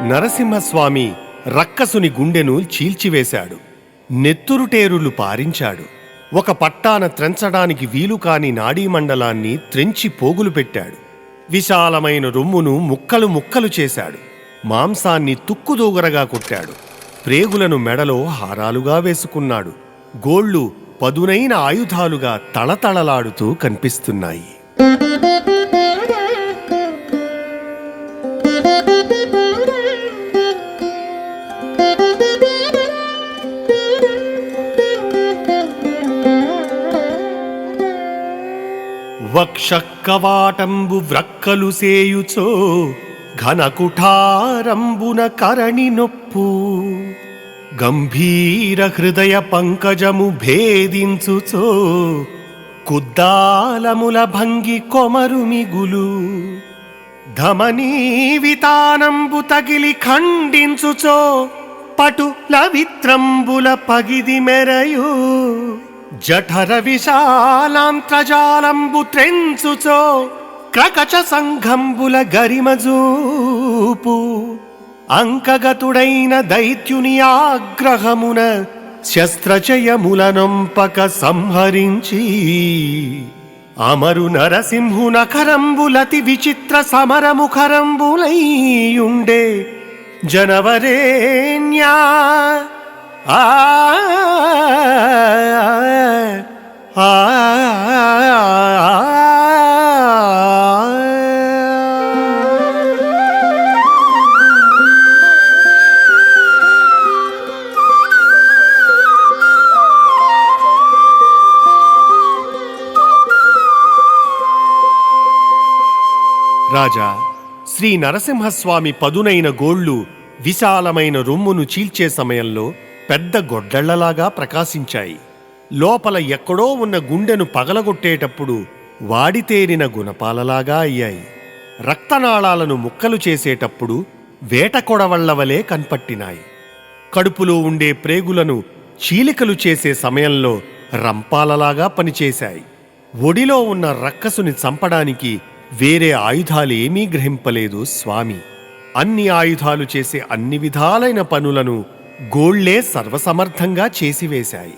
నరసింహస్వామి రక్కసుని గుండెను చీల్చివేశాడు. నెత్తురుటేరులు పారించాడు. ఒక పట్టాన త్రెంచడానికి వీలుకాని నాడీమండలాన్ని త్రెంచి పోగులు పెట్టాడు. విశాలమైన రొమ్మును ముక్కలు ముక్కలు చేశాడు. మాంసాన్ని తుక్కుదూగరగా కొట్టాడు. ప్రేగులను మెడలో హారాలుగా వేసుకున్నాడు. గోళ్ళు పదునైన ఆయుధాలుగా తళతళలాడుతూ కనిపిస్తున్నాయి. వక్షక్కవాటంబు వ్రక్కలు సేయుచో ఘనకుఠారంబున కరణి నొప్పు గంభీర హృదయ పంకజము భేదించుచో కుద్దాలముల భంగి కొమరు మిగులు ధమనీ వితానంబు తగిలి ఖండించుచో పటు లవిత్రంబుల పగిది మెరయు జఠర విశాలాంత్రజాలంబు త్రెంచుచో క్రకచ సంఘంబుల గరిమజూపు అంకగతుడైన దైత్యుని ఆగ్రహమున శస్త్రచయములనొంపక సంహరించి అమరు నరసింహు నఖరంబులతి విచిత్ర సమరముఖరంబులైయుండే జనవరేణ్యా ఆ రాజా, శ్రీ నరసింహస్వామి పదునైన గోళ్ళు విశాలమైన రొమ్మును చీల్చే సమయంలో పెద్ద గొడ్డళ్లలాగా ప్రకాశించాయి. లోపల ఎక్కడో ఉన్న గుండెను పగలగొట్టేటప్పుడు వాడితేరిన గుణపాలలాగా అయ్యాయి. రక్తనాళాలను ముక్కలు చేసేటప్పుడు వేటకొడవళ్లవలే కన్పట్టినాయి. కడుపులో ఉండే ప్రేగులను చీలికలు చేసే సమయంలో రంపాలలాగా పనిచేశాయి. ఒడిలో ఉన్న రక్కసుని చంపడానికి వేరే ఆయుధాలేమీ గ్రహింపలేదు స్వామి. అన్ని ఆయుధాలు చేసే అన్ని విధాలైన పనులను గోళ్లే సర్వసమర్థంగా చేసివేశాయి.